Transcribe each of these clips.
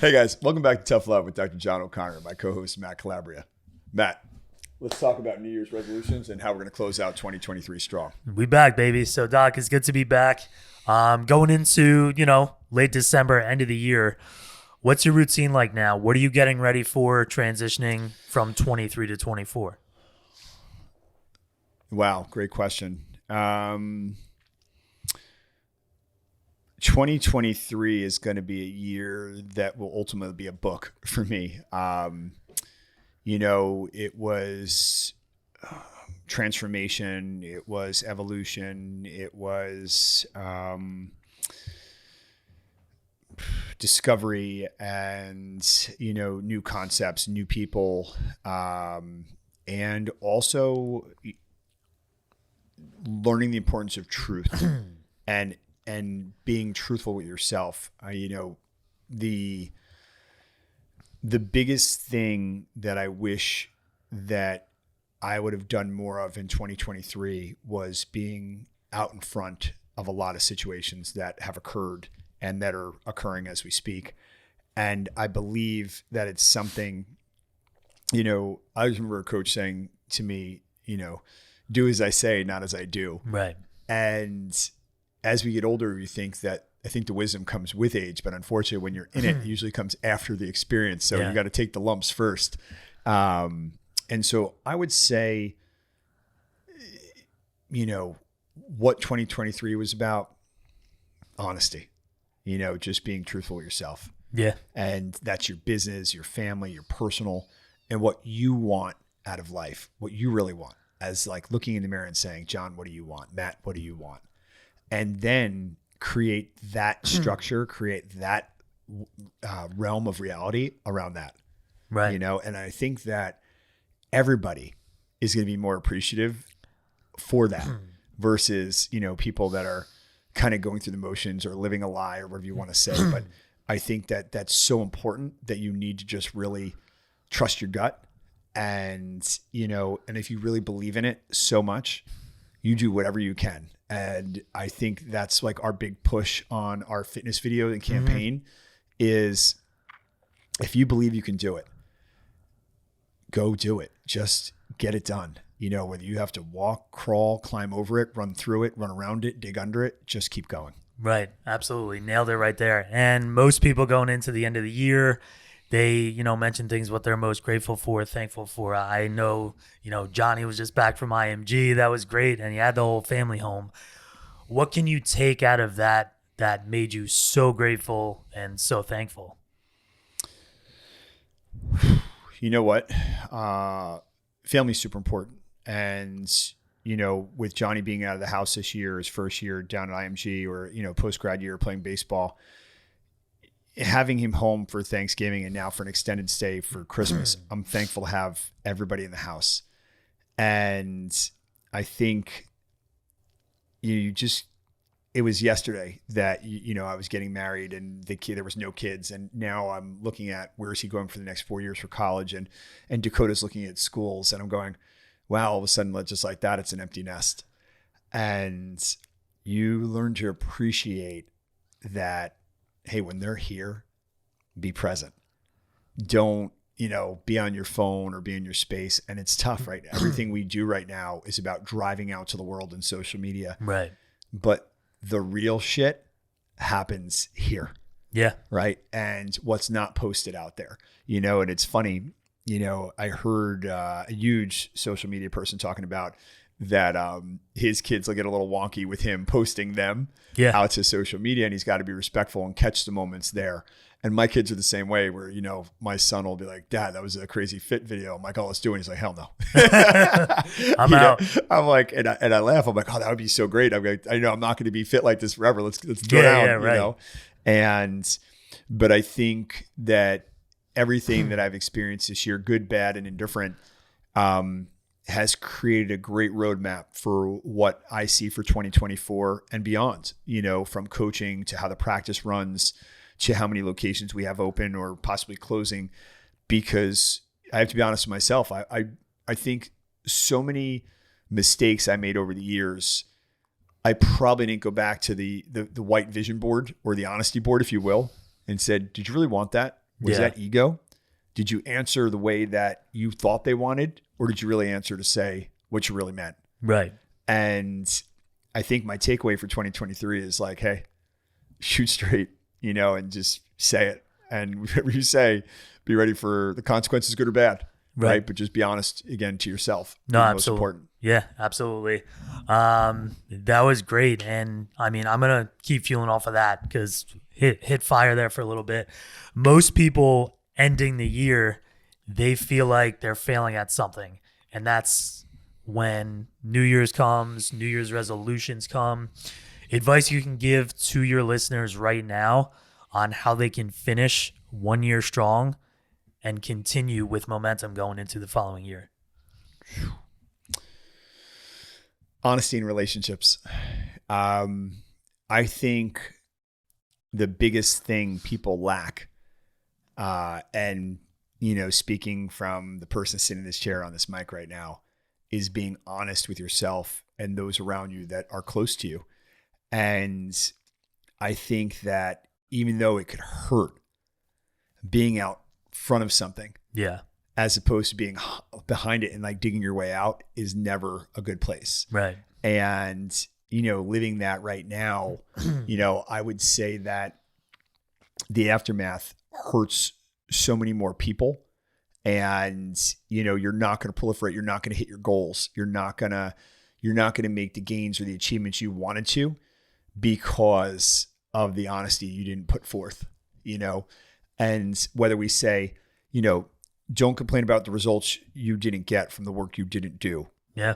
Hey guys, welcome back to Tough Love with Dr. John O'Connor, my co-host Matt Calabria. Matt, let's talk about New Year's resolutions and how we're going to close out 2023 strong. We back, baby. So, Doc, it's good to be back. Going into, late December, end of the year, what's your routine like now? What are you getting ready for transitioning from 23 to 24? Wow, great question. 2023 is going to be a year that will ultimately be a book for me. It was transformation, it was evolution, it was discovery and, new concepts, new people, and also learning the importance of truth and being truthful with yourself. The biggest thing that I wish that I would have done more of in 2023 was being out in front of a lot of situations that have occurred and that are occurring as we speak. And I believe that it's something, I remember a coach saying to me, do as I say, not as I do. Right. And as we get older, I think the wisdom comes with age, but unfortunately when you're in it usually comes after the experience. So you got to take the lumps first. And so I would say, what 2023 was about, honesty, just being truthful with yourself. Yeah. And that's your business, your family, your personal, and what you want out of life, what you really want, as like looking in the mirror and saying, John, what do you want? Matt, what do you want? And then create that structure, create that realm of reality around that. Right. And I think that everybody is going to be more appreciative for that versus, people that are kind of going through the motions or living a lie or whatever you want to say. But I think that that's so important that you need to just really trust your gut. And, and if you really believe in it so much, you do whatever you can. And I think that's like our big push on our fitness video and campaign is if you believe you can do it, go do it. Just get it done. Whether you have to walk, crawl, climb over it, run through it, run around it, dig under it, just keep going. Right. Absolutely. Nailed it right there. And most people going into the end of the year, they, mention things what they're most grateful for, thankful for. I know, Johnny was just back from IMG. That was great. And he had the whole family home. What can you take out of that made you so grateful and so thankful? You know what? Family's super important. And, with Johnny being out of the house this year, his first year down at IMG or, post-grad year playing baseball, having him home for Thanksgiving and now for an extended stay for Christmas, I'm thankful to have everybody in the house. And I think it was yesterday that, I was getting married and there was no kids. And now I'm looking at where is he going for the next 4 years for college and Dakota's looking at schools and I'm going, wow, all of a sudden, just like that, it's an empty nest. And you learn to appreciate that, hey, when they're here, be present. Don't, be on your phone or be in your space. And it's tough, right? Everything we do right now is about driving out to the world and social media. Right. But the real shit happens here. Yeah. Right. And what's not posted out there, and it's funny, I heard a huge social media person talking about that his kids will get a little wonky with him posting them out to social media, and he's got to be respectful and catch the moments there. And my kids are the same way where, my son will be like, Dad, that was a crazy fit video. I'm like, oh, let's do it. He's like, hell no. I'm out. I'm like, and I laugh. I'm like, oh, that would be so great. I'm like, I know I'm not going to be fit like this forever. Let's go down, right. But I think that everything that I've experienced this year, good, bad, and indifferent, has created a great roadmap for what I see for 2024 and beyond, from coaching to how the practice runs to how many locations we have open or possibly closing, because I have to be honest with myself. I think so many mistakes I made over the years, I probably didn't go back to the white vision board or the honesty board, if you will, and said, did you really want that? Was Yeah. that ego? Did you answer the way that you thought they wanted, or did you really answer to say what you really meant? Right. And I think my takeaway for 2023 is like, hey, shoot straight, and just say it. And whatever you say, be ready for the consequences, good or bad. Right. But just be honest again to yourself. No, Most absolutely. important. Yeah, absolutely. That was great. And I mean, I'm going to keep fueling off of that because hit fire there for a little bit. Most people ending the year, they feel like they're failing at something. And that's when New Year's comes, New Year's resolutions come. Advice you can give to your listeners right now on how they can finish 1 year strong and continue with momentum going into the following year. Honesty in relationships. I think the biggest thing people lack, and speaking from the person sitting in this chair on this mic right now, is being honest with yourself and those around you that are close to you. And I think that even though it could hurt, being out front of something, Yeah. as opposed to being behind it and like digging your way out, is never a good place. Right. And, living that right now, I would say that the aftermath hurts so many more people. And, you're not going to proliferate. You're not going to hit your goals. You're not going to make the gains or the achievements you wanted to because of the honesty you didn't put forth, and whether we say, don't complain about the results you didn't get from the work you didn't do. Yeah.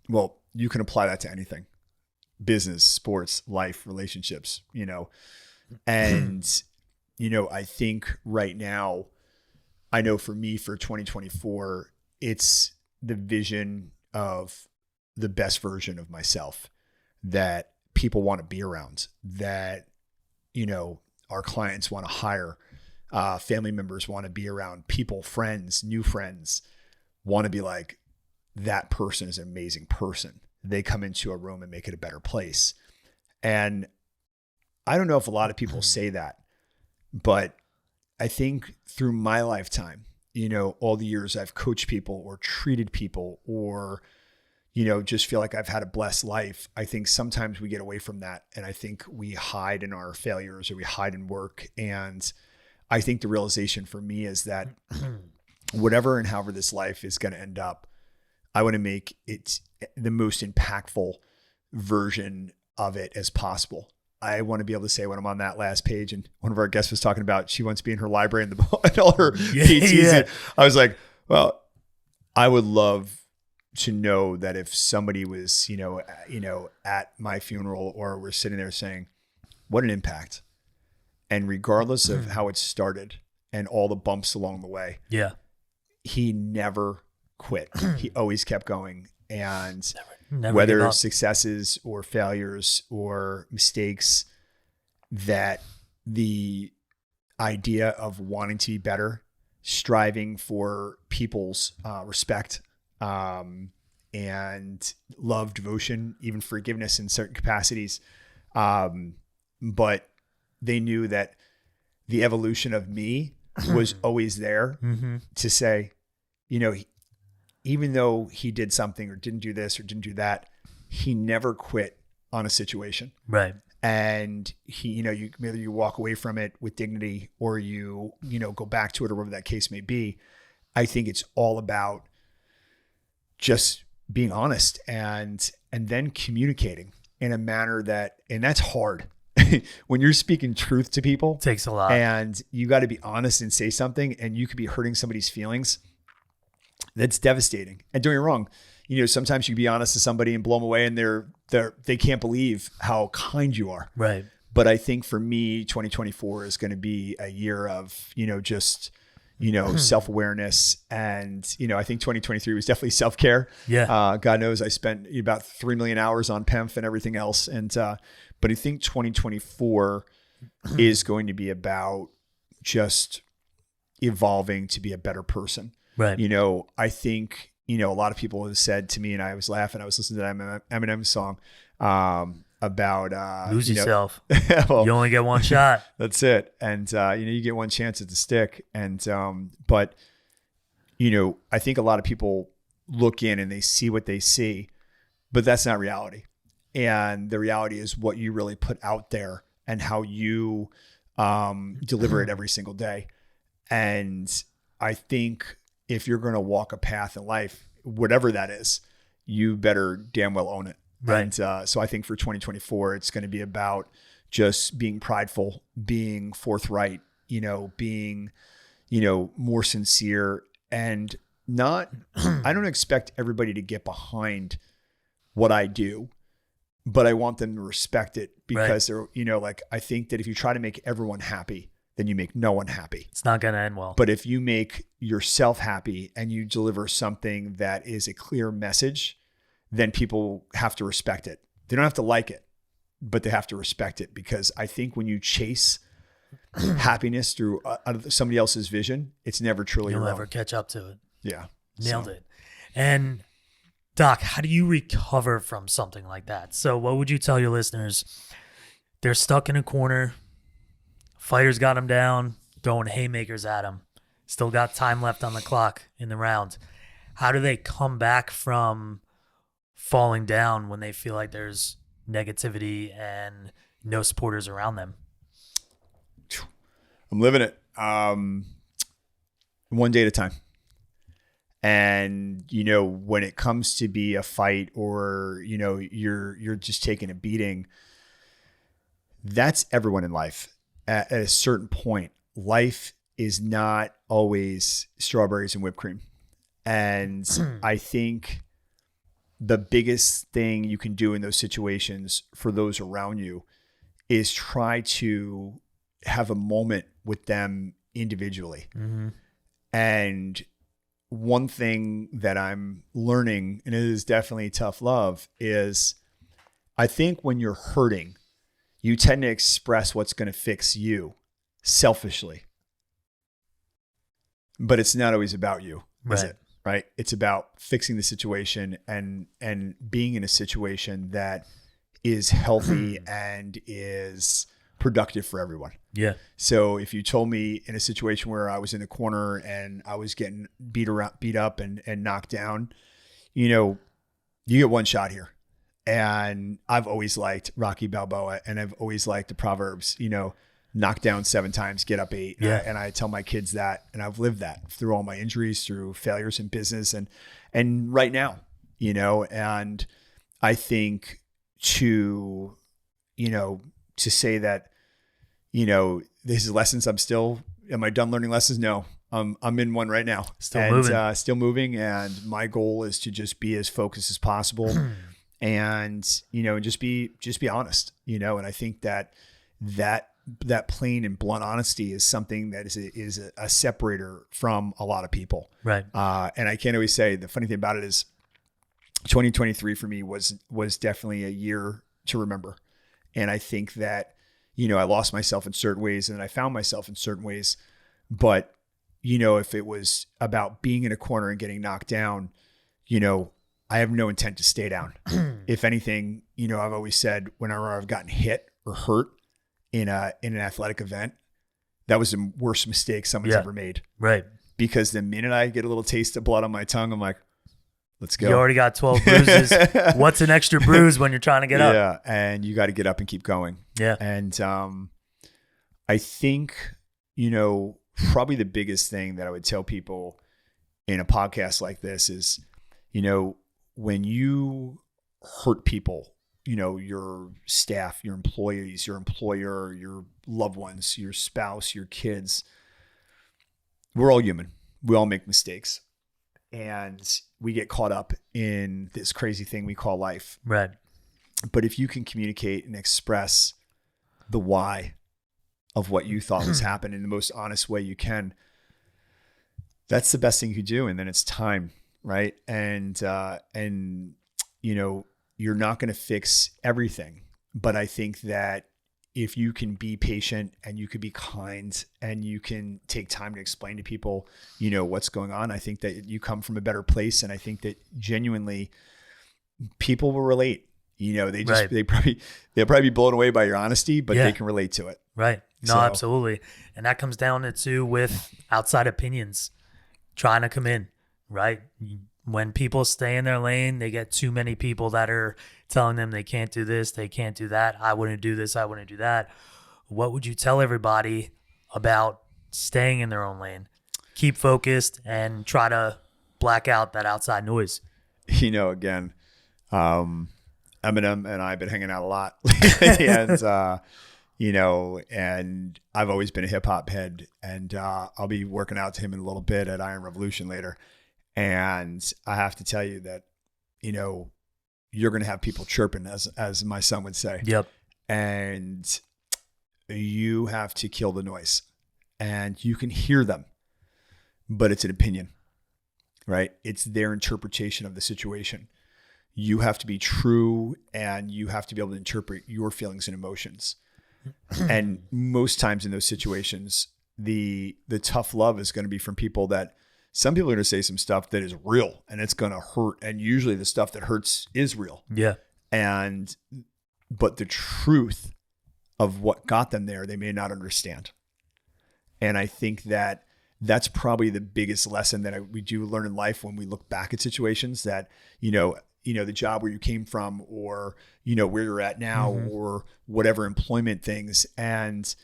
Well, you can apply that to anything: business, sports, life, relationships, and, I think right now, I know for me, for 2024, it's the vision of the best version of myself that people want to be around, that, our clients want to hire, family members want to be around, people, friends, new friends want to be like, that person is an amazing person. They come into a room and make it a better place. And I don't know if a lot of people say that, but I think through my lifetime, all the years I've coached people or treated people or, just feel like I've had a blessed life. I think sometimes we get away from that. And I think we hide in our failures or we hide in work. And I think the realization for me is that whatever and however this life is going to end up, I want to make it the most impactful version of it as possible. I want to be able to say when I'm on that last page, and one of our guests was talking about, she wants to be in her library and all her PTs. Yeah. I was like, well, I would love to know that if somebody was, at my funeral or we're sitting there saying, what an impact. And regardless of how it started and all the bumps along the way, Yeah. he never quit. He always kept going. And Never give whether up. successes or failures or mistakes, that the idea of wanting to be better, striving for people's respect, and love, devotion, even forgiveness in certain capacities. But they knew that the evolution of me was always there to say, even though he did something or didn't do this or didn't do that, he never quit on a situation. Right. And he, whether you walk away from it with dignity or you go back to it or whatever that case may be, I think it's all about just being honest and then communicating in a manner and that's hard. When you're speaking truth to people, Takes a lot. and you got to be honest and say something, and you could be hurting somebody's feelings. That's devastating. And don't get me wrong, sometimes you can be honest to somebody and blow them away and they can't believe how kind you are. Right. But I think for me, 2024 is going to be a year of, just, self-awareness. And, I think 2023 was definitely self-care. Yeah. God knows I spent about 3 million hours on PEMF and everything else. And, but I think 2024 is going to be about just evolving to be a better person. Right. I think, a lot of people have said to me, and I was laughing, I was listening to that Eminem song. I about Lose yourself. Well, You only get one shot. that's it. And you get one chance at the stick. And but I think a lot of people look in and they see what they see, but that's not reality. And the reality is what you really put out there and how you deliver it every single day. And I think if you're going to walk a path in life, whatever that is, you better damn well own it. Right. And so I think for 2024, it's going to be about just being prideful, being forthright, being, more sincere, and not, I don't expect everybody to get behind what I do, but I want them to respect it because they're, I think that if you try to make everyone happy, then you make no one happy. It's not going to end well. But if you make yourself happy and you deliver something that is a clear message, then people have to respect it. They don't have to like it, but they have to respect it, because I think when you chase happiness through somebody else's vision, it's never truly You'll your never own. catch up to it. Yeah. Nailed it. And Doc, how do you recover from something like that? So what would you tell your listeners? They're stuck in a corner. Fighters got them down, throwing haymakers at them. Still got time left on the clock in the round. How do they come back from falling down when they feel like there's negativity and no supporters around them? I'm living it. One day at a time. And, when it comes to be a fight or, you're just taking a beating, that's everyone in life. At a certain point, life is not always strawberries and whipped cream. And I think the biggest thing you can do in those situations for those around you is try to have a moment with them individually. Mm-hmm. And one thing that I'm learning, and it is definitely tough love, is I think when you're hurting, you tend to express what's going to fix you selfishly. But it's not always about you, is it? Right? It's about fixing the situation and being in a situation that is healthy and is productive for everyone. Yeah. So if you told me in a situation where I was in the corner and I was getting beat up and knocked down, you get one shot here. And I've always liked Rocky Balboa, and I've always liked the Proverbs, knock down 7 times, get up 8. Yeah. And I tell my kids that, and I've lived that through all my injuries, through failures in business and right now, and I think to say that, this is lessons am I done learning lessons? No, I'm in one right now. Still moving. And my goal is to just be as focused as possible. And, just be honest, and I think that plain and blunt honesty is something that is a separator from a lot of people. Right. And I can't always say, the funny thing about it is 2023 for me was definitely a year to remember. And I think that, I lost myself in certain ways and I found myself in certain ways, but if it was about being in a corner and getting knocked down, I have no intent to stay down. If anything, I've always said whenever I've gotten hit or hurt in an athletic event, that was the worst mistake someone's ever made. Right. Because the minute I get a little taste of blood on my tongue, I'm like, let's go. You already got 12 bruises. What's an extra bruise when you're trying to get up? Yeah. And you got to get up and keep going. Yeah. And I think, probably the biggest thing that I would tell people in a podcast like this is, when you hurt people, your staff, your employees, your employer, your loved ones, your spouse, your kids, we're all human. We all make mistakes. And we get caught up in this crazy thing we call life. Right. But if you can communicate and express the why of what you thought was happening in the most honest way you can, that's the best thing you could do. And then it's time, right? And you're not going to fix everything, but I think that if you can be patient and you can be kind and you can take time to explain to people, what's going on, I think that you come from a better place. And I think that genuinely people will relate. You know, Right. they'll probably be blown away by your honesty, but Yeah. they can relate to it. Right. No, So- absolutely. And that comes down to with outside opinions trying to come in, right? When people stay in their lane, they get too many people that are telling them they can't do this, they can't do that. I wouldn't do this, I wouldn't do that. What would you tell everybody about staying in their own lane? Keep focused and try to black out that outside noise. You know, again, Eminem and I have been hanging out a lot. And, you know, and I've always been a hip hop head, and I'll be working out to him in a little bit at Iron Revolution later. And I have to tell you that, you know, you're going to have people chirping, as my son would say. Yep. And you have to kill the noise, and you can hear them, but it's an opinion, right? It's their interpretation of the situation. You have to be true, and you have to be able to interpret your feelings and emotions. And most times in those situations, the tough love is going to be from people that some people are going to say some stuff that is real and it's going to hurt. And usually the stuff that hurts is real. Yeah. But the truth of what got them there, they may not understand. And I think that that's probably the biggest lesson that we do learn in life when we look back at situations that, you know, the job where you came from, or, you know, where you're at now, or whatever employment things, and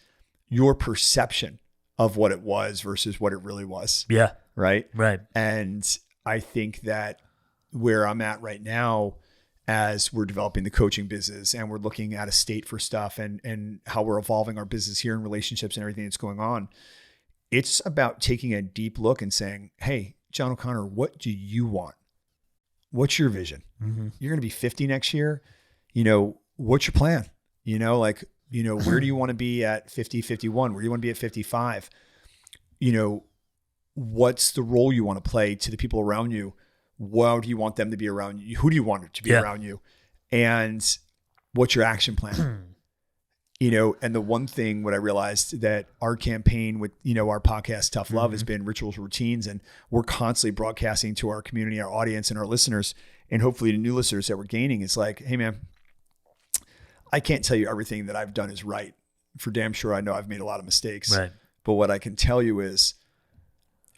your perception of what it was versus what it really was. Yeah. Right. Right. And I think that where I'm at right now, as we're developing the coaching business and we're looking at a state for stuff and how we're evolving our business here and relationships and everything that's going on, it's about taking a deep look and saying, hey, John O'Connor, what do you want? What's your vision? You're going to be 50 next year. You know, what's your plan? You know, like, you know, where do you want to be at 50, 51? Where do you want to be at 55? You know, what's the role you want to play to the people around you? How do you want them to be around you? Who do you want to be around you? And what's your action plan? You know, and the one thing what I realized that our campaign with, you know, our podcast, Tough Love, has been rituals, routines, and we're constantly broadcasting to our community, our audience, and our listeners, and hopefully the new listeners that we're gaining. It's like, hey man, I can't tell you everything that I've done is right. For damn sure, I know I've made a lot of mistakes. Right. But what I can tell you is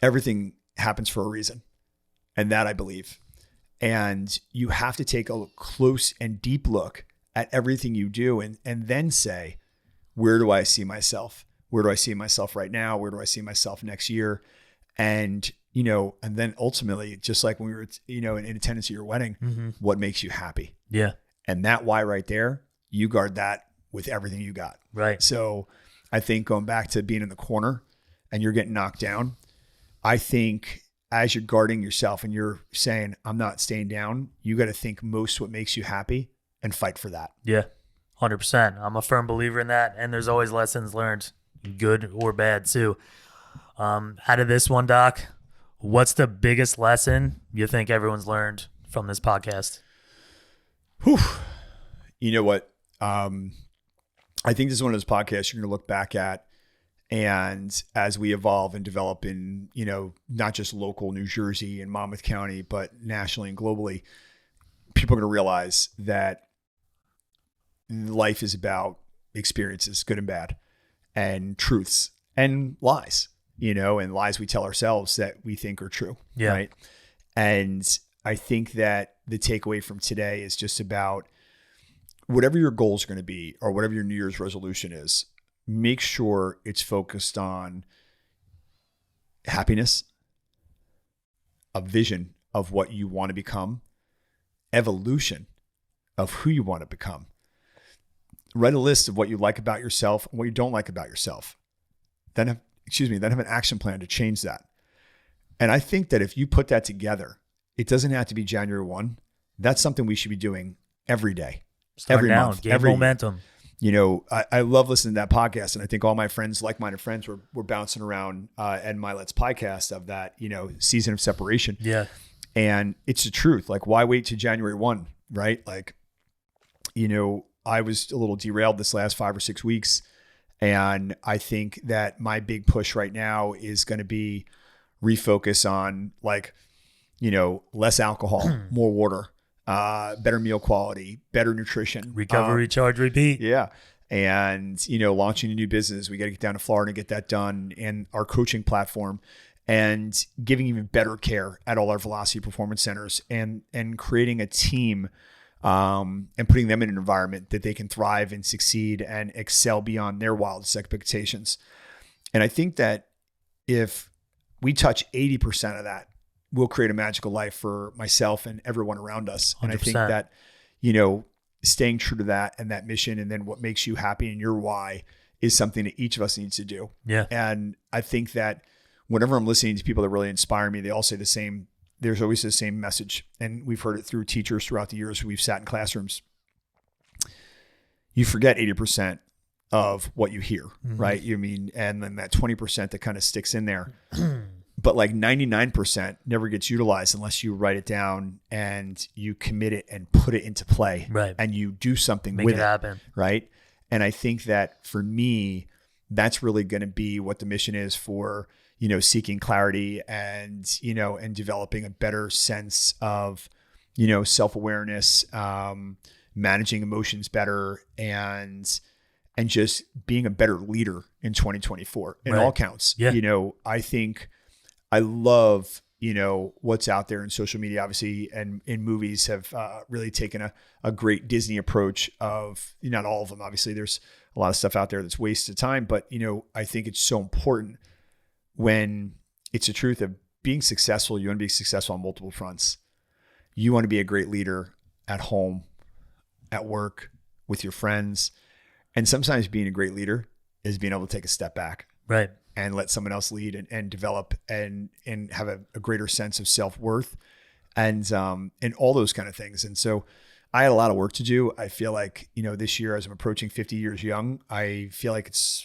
everything happens for a reason. And that I believe. And you have to take a close and deep look at everything you do and then say, where do I see myself? Where do I see myself right now? Where do I see myself next year? And, you know, and then ultimately, just like when we were, you know, in attendance at your wedding, what makes you happy? Yeah. And that why right there, you guard that with everything you got. Right. So I think going back to being in the corner and you're getting knocked down, I think as you're guarding yourself and you're saying, I'm not staying down, you got to think most what makes you happy and fight for that. Yeah. 100%. I'm a firm believer in that. And there's always lessons learned, good or bad too. Out of this one, Doc, what's the biggest lesson you think everyone's learned from this podcast? Whew. You know what? I think this is one of those podcasts you're going to look back at. And as we evolve and develop in, you know, not just local New Jersey and Monmouth County, but nationally and globally, people are going to realize that life is about experiences, good and bad, and truths and lies, you know, and lies we tell ourselves that we think are true. Yeah. Right. And I think that the takeaway from today is just about whatever your goals are going to be or whatever your New Year's resolution is, make sure it's focused on happiness, a vision of what you want to become, evolution of who you want to become. Write a list of what you like about yourself and what you don't like about yourself. Then have an action plan to change that. And I think that if you put that together, it doesn't have to be January 1. That's something we should be doing every day, every month, gain momentum. You know, I love listening to that podcast. And I think all my friends, like-minded friends, were bouncing around Ed Milet's podcast of that, you know, season of separation. Yeah. And it's the truth. Like, why wait to January 1, right? Like, you know, I was a little derailed this last 5 or 6 weeks. And I think that my big push right now is going to be refocus on, like, you know, less alcohol, more water, better meal quality, better nutrition, Recover, recharge, repeat. yeah. And, launching a new business, we got to get down to Florida and get that done, and our coaching platform, and giving even better care at all our Velocity Performance Centers, and creating a team, and putting them in an environment that they can thrive and succeed and excel beyond their wildest expectations. And I think that if we touch 80% of that, we'll create a magical life for myself and everyone around us. 100%. And I think that, staying true to that and that mission, and then what makes you happy and your why, is something that each of us needs to do. Yeah. And I think that whenever I'm listening to people that really inspire me, they all say the same. There's always the same message. And we've heard it through teachers throughout the years. We've sat in classrooms. You forget 80% of what you hear, right? And then that 20% that kind of sticks in there. But like 99% never gets utilized unless you write it down and you commit it and put it into play, right? And you do something Make with it happen, right? And I think that for me, that's really going to be what the mission is for, seeking clarity and, and developing a better sense of, self-awareness, managing emotions better, and just being a better leader in 2024 in all counts. Yeah. I think I love, what's out there in social media, obviously, and in movies have really taken a great Disney approach of, not all of them, obviously there's a lot of stuff out there that's wasted time, but, I think it's so important when it's the truth of being successful. You want to be successful on multiple fronts. You want to be a great leader at home, at work, with your friends. And sometimes being a great leader is being able to take a step back. Right. And let someone else lead and develop and have a greater sense of self-worth and all those kind of things. And so I had a lot of work to do. I feel like, this year, as I'm approaching 50 years young, I feel like it's,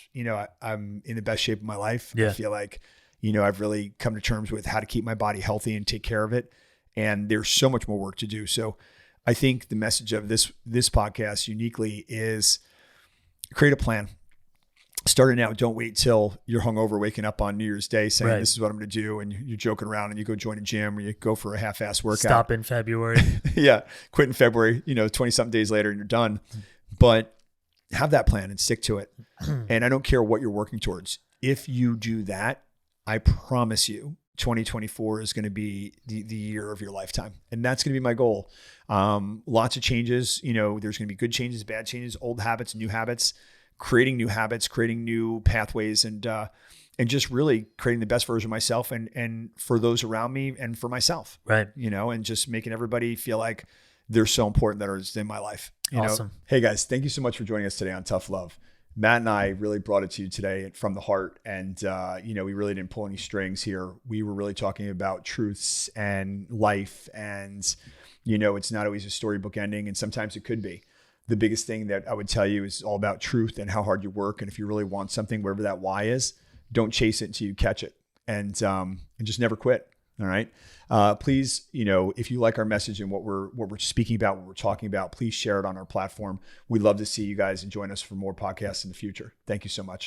I'm in the best shape of my life. Yeah. I feel like, I've really come to terms with how to keep my body healthy and take care of it. And there's so much more work to do. So I think the message of this podcast uniquely is create a plan. Start it now. Don't wait till you're hungover, waking up on New Year's Day saying, This is what I'm going to do. And you're joking around and you go join a gym or you go for a half-ass workout. Stop in February. Yeah. Quit in February, 20 something days later and you're done. But have that plan and stick to it. And I don't care what you're working towards. If you do that, I promise you 2024 is going to be the year of your lifetime. And that's going to be my goal. Lots of changes, there's going to be good changes, bad changes, old habits, new habits. Creating new habits, creating new pathways, and just really creating the best version of myself and for those around me and for myself. Right. And just making everybody feel like they're so important that are in my life. Awesome. Hey guys, thank you so much for joining us today on Tough Love. Matt and I really brought it to you today from the heart. And, we really didn't pull any strings here. We were really talking about truths and life. And, it's not always a storybook ending. And sometimes it could be. The biggest thing that I would tell you is all about truth and how hard you work. And if you really want something, whatever that why is, don't chase it until you catch it, and just never quit. All right. Please, if you like our message and what we're speaking about, what we're talking about, please share it on our platform. We'd love to see you guys and join us for more podcasts in the future. Thank you so much.